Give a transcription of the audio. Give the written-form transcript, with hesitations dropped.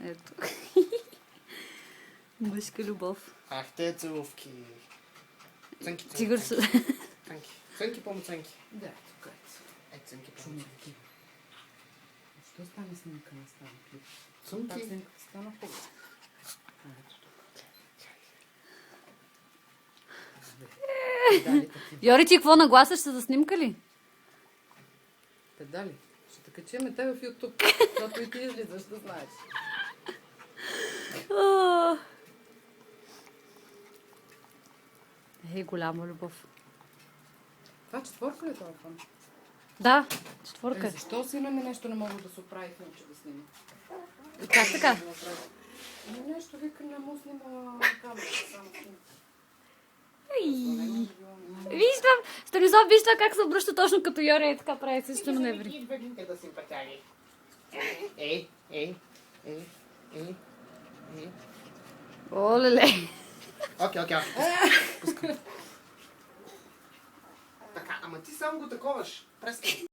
Ето. Мъжка любов. Ах, те целувки. Цънки, Тигър цънки, са... цънки. Цънки, по-цънки. Да, тук е. Цънки, по-цънки. Чумки. Що стане снимка на стана клип? Пак Цънки. снимката стана хубава. Педали такива. Йори, ти какво нагласяш се за снимка ли? Педали. Ще те качиме те в YouTube, защото и ти излизаш, да знаеш. Ей, голяма любов. Това четворка ли е това фон? Да, четворка. Защо сина ми нещо не мога да се оправи в научи да снима? Как така? Нещо вика, не му снима камера, само снима. Виждам, Станислав, вижда как се обръща точно като Йори и така прави също маневри. Идвайте да си пътяги. Ей. Олеле. Окей. Пускам. Така, ама ти само го таковаш. Прескай.